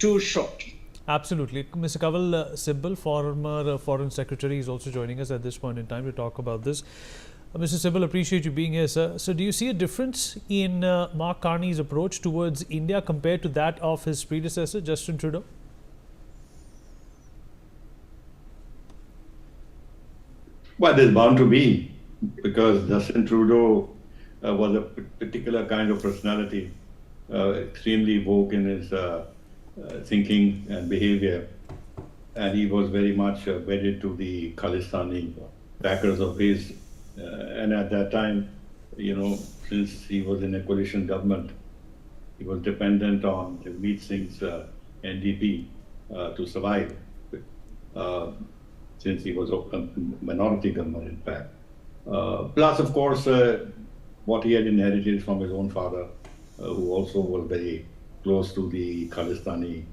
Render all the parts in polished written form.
too short. Absolutely. Mr. Kanwal Sibbal, former Foreign Secretary, is also joining us at this point in time to talk about this. Mr. Sibal, appreciate you being here, sir. So, do you see a difference in Mark Carney's approach towards India compared to that of his predecessor, Justin Trudeau? Well, there's bound to be, because Justin Trudeau was a particular kind of personality, extremely woke in his thinking and behavior, and he was very much wedded to the Khalistani backers of his. And at that time, since he was in a coalition government, he was dependent on Jagmeet Singh's NDP to survive, since he was a minority government, in fact. Plus, of course, what he had inherited from his own father, who also was very close to the Khalistani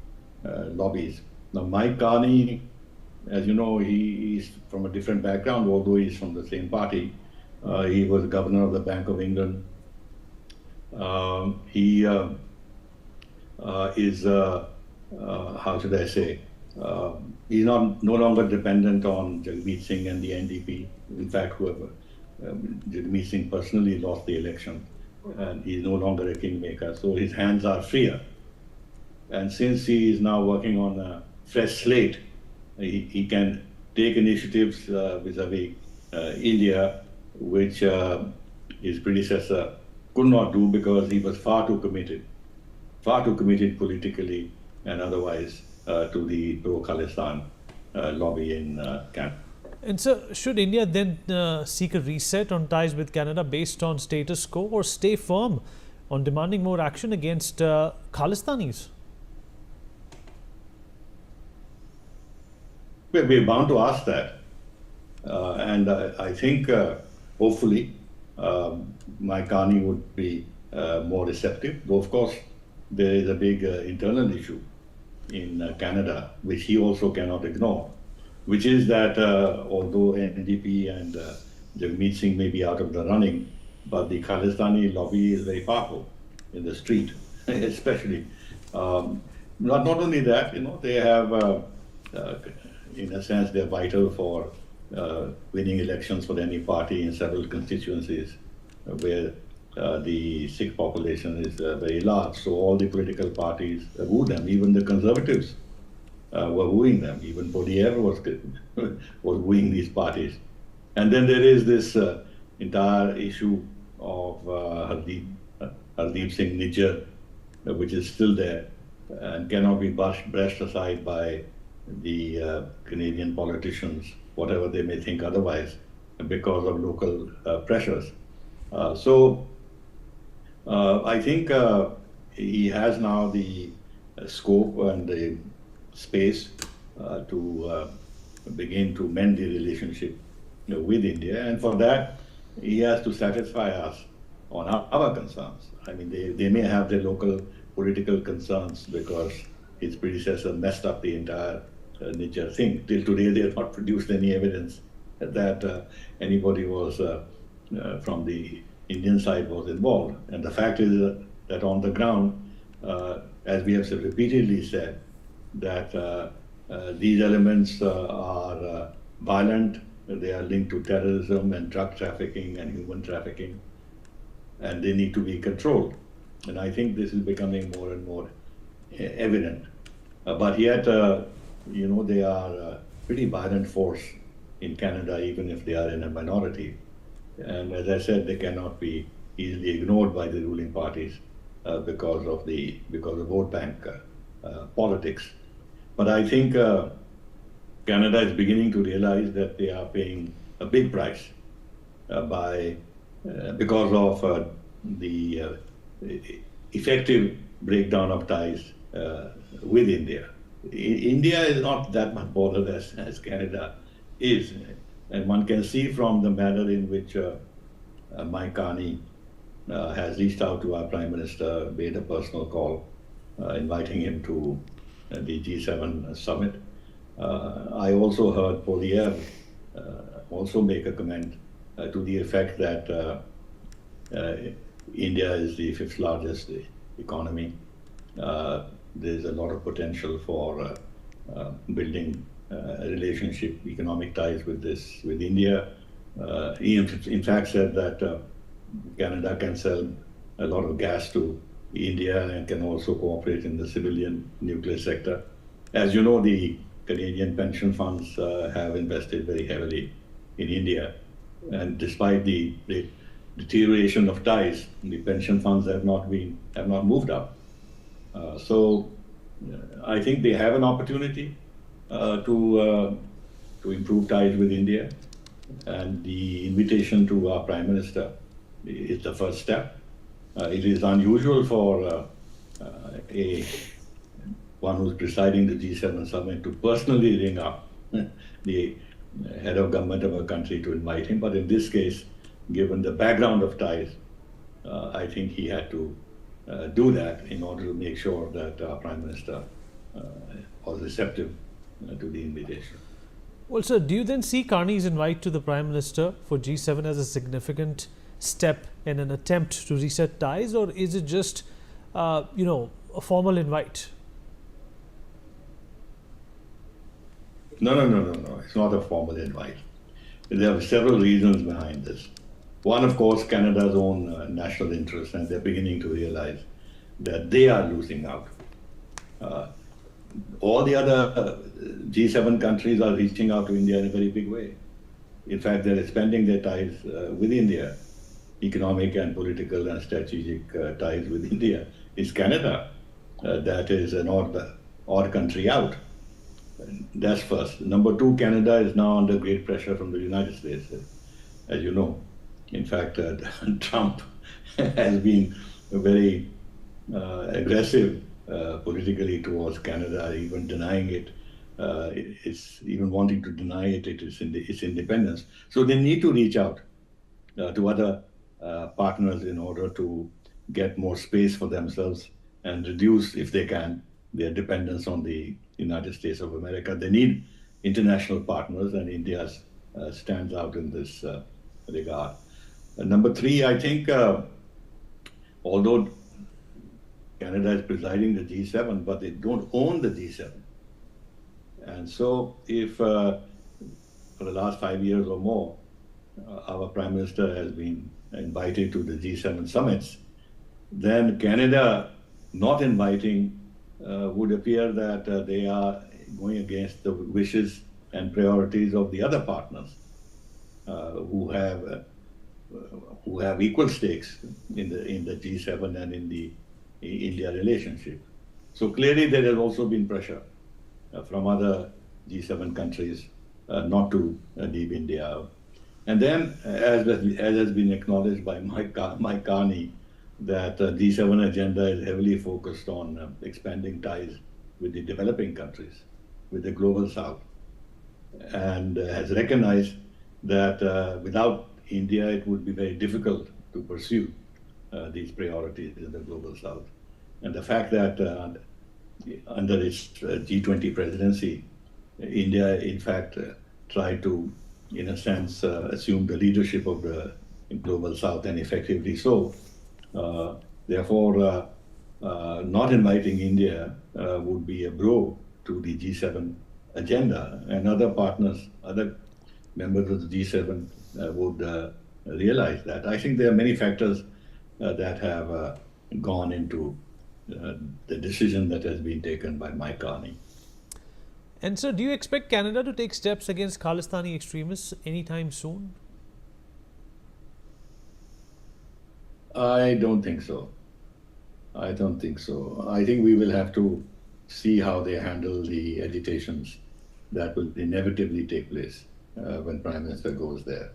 lobbies. Now, Mike Carney, as you know, he's from a different background, although he's from the same party. He was governor of the Bank of England. He is, how should I say, he's no longer dependent on Jagmeet Singh and the NDP. In fact, whoever, Jagmeet Singh personally lost the election, and he's no longer a kingmaker, so his hands are freer. And since he is now working on a fresh slate, he can take initiatives vis-a-vis India, which his predecessor could not do because he was far too committed politically and otherwise to the pro-Khalistan lobby in Canada. And so, should India then seek a reset on ties with Canada based on status quo, or stay firm on demanding more action against Khalistanis? We're bound to ask that. And I think, hopefully, Mike Carney would be more receptive. Though, of course, there is a big internal issue in Canada, which he also cannot ignore, which is that although NDP and Jagmeet Singh may be out of the running, but the Khalistani lobby is very powerful in the street, especially. Not only that, they have, in a sense, they're vital for winning elections for any party in several constituencies where the Sikh population is very large. So all the political parties woo them. Even the Conservatives were wooing them. Even Poliev was wooing these parties. And then there is this entire issue of Hardeep Singh Nijjar, which is still there and cannot be brushed aside by the Canadian politicians, whatever they may think otherwise, because of local pressures. So I think he has now the scope and the space to begin to mend the relationship with India. And for that, he has to satisfy us on our concerns. I mean, they may have their local political concerns because his predecessor messed up the entire Nijjar thing. Till today, they have not produced any evidence that anybody was from the Indian side was involved. And the fact is that on the ground, as we have repeatedly said, that these elements are violent, they are linked to terrorism and drug trafficking and human trafficking, and they need to be controlled. And I think this is becoming more and more evident. But yet, they are a pretty violent force in Canada, even if they are in a minority. And as I said, they cannot be easily ignored by the ruling parties because of vote bank politics. But I think Canada is beginning to realize that they are paying a big price because of the effective breakdown of ties with India. India is not that much bothered as Canada is. And one can see from the manner in which Mike Carney has reached out to our Prime Minister, made a personal call, inviting him to the G7 summit. I also heard Poliev also make a comment to the effect that India is the fifth largest economy. there's a lot of potential for building a relationship, economic ties with India. He in fact said that Canada can sell a lot of gas to India and can also cooperate in the civilian nuclear sector. As you know, the Canadian pension funds have invested very heavily in India, and despite the deterioration of ties, the pension funds have not moved up. So I think they have an opportunity to improve ties with India, and the invitation to our Prime Minister is the first step. It is unusual for one who's presiding the G7 summit to personally ring up the head of government of a country to invite him. But in this case, given the background of ties, I think he had to do that in order to make sure that our Prime Minister was receptive to the invitation. Well, sir, do you then see Carney's invite to the Prime Minister for G7 as a significant step in an attempt to reset ties, or is it just, a formal invite? No. It's not a formal invite. There are several reasons behind this. One, of course, Canada's own national interest, and they're beginning to realize that they are losing out. All the other G7 countries are reaching out to India in a very big way. In fact, they're expanding their ties with India, economic and political and strategic ties with India. It's Canada that is an odd country out. That's first. Number two, Canada is now under great pressure from the United States, as you know. In fact, Trump has been very aggressive politically towards Canada, even denying it. It's even wanting to deny its independence. So they need to reach out to other partners in order to get more space for themselves and reduce, if they can, their dependence on the United States of America. They need international partners, and India stands out in this regard. Number three, I think, although Canada is presiding the G7, but they don't own the G7. And so if for the last 5 years or more, our Prime Minister has been invited to the G7 summits, then Canada not inviting would appear that they are going against the wishes and priorities of the other partners who have equal stakes in the G7 and in the India relationship. So clearly there has also been pressure from other G7 countries not to leave India out. And then, as has been acknowledged by Mike Carney, that the G7 agenda is heavily focused on expanding ties with the developing countries, with the global south, and has recognized that without India it would be very difficult to pursue these priorities in the global south. And the fact that under its G20 presidency, India in fact tried to, in a sense, assume the leadership of the global south, and effectively so. Therefore, not inviting India would be a blow to the G7 agenda, and other partners, other members of the G7 would realize that. I think there are many factors that have gone into the decision that has been taken by Mike Carney. And so, do you expect Canada to take steps against Khalistani extremists anytime soon? I don't think so. I think we will have to see how they handle the agitations that will inevitably take place when Prime Minister goes there.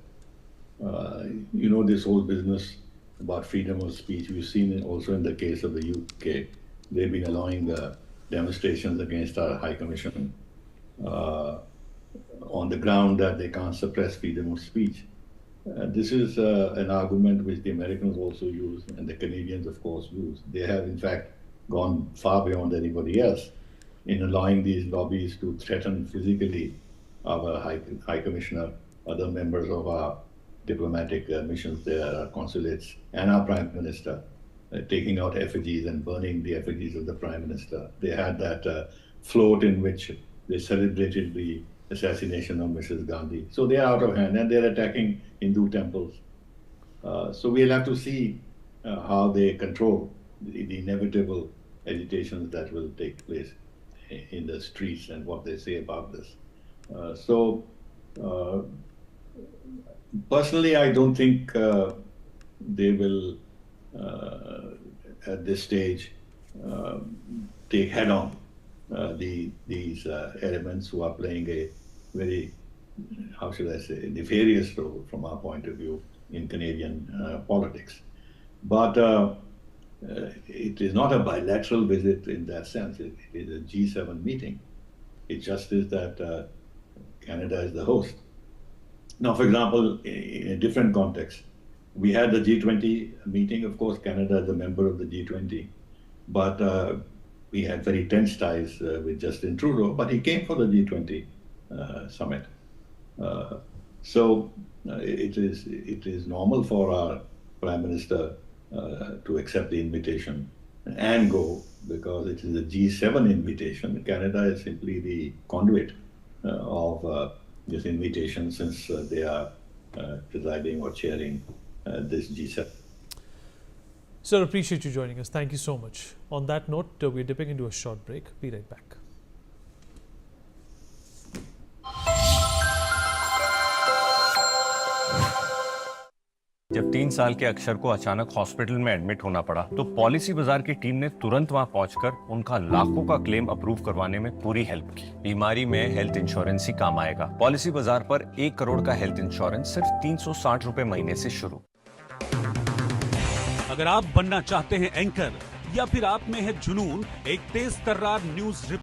This whole business about freedom of speech, we've seen it also in the case of the UK. They've been allowing demonstrations against our High Commission on the ground that they can't suppress freedom of speech. This is an argument which the Americans also use, and the Canadians, of course, use. They have, in fact, gone far beyond anybody else in allowing these lobbies to threaten physically our High Commissioner, other members of our diplomatic missions there, our consulates, and our Prime Minister. taking out effigies and burning the effigies of the Prime Minister. They had that float in which they celebrated the assassination of Mrs. Gandhi. So they are out of hand and they're attacking Hindu temples. So we'll have to see how they control the inevitable agitations that will take place in the streets and what they say about this. Personally, I don't think they will, at this stage, take head-on these elements who are playing a very, how should I say, nefarious role from our point of view in Canadian politics. But it is not a bilateral visit in that sense. It is a G7 meeting. It just is that Canada is the host. Now, for example, in a different context, we had the G20 meeting. Of course, Canada is a member of the G20, but we had very tense ties with Justin Trudeau, but he came for the G20 summit. It is normal for our Prime Minister to accept the invitation and go, because it is a G7 invitation. Canada is simply the conduit of this invitation, since they are presiding or chairing this G7. Sir, appreciate you joining us. Thank you so much. On that note, we're dipping into a short break. Be right back. जब 3 साल के अक्षर को अचानक hospital में admit होना पड़ा, तो पॉलिसी बाजार की टीम ने तुरंत वहां पहुंचकर उनका लाखों का क्लेम अप्रूव करवाने में पूरी हेल्प की। बीमारी में हेल्थ इंश्योरेंस ही काम आएगा। पॉलिसी बाजार पर 1 करोड़ का हेल्थ इंश्योरेंस सिर्फ 360 रुपए महीने से शुरू। अगर आप बनना चाहते हैं एंकर या फिर आप में है जुनून एक तेज तर्रार न्यूज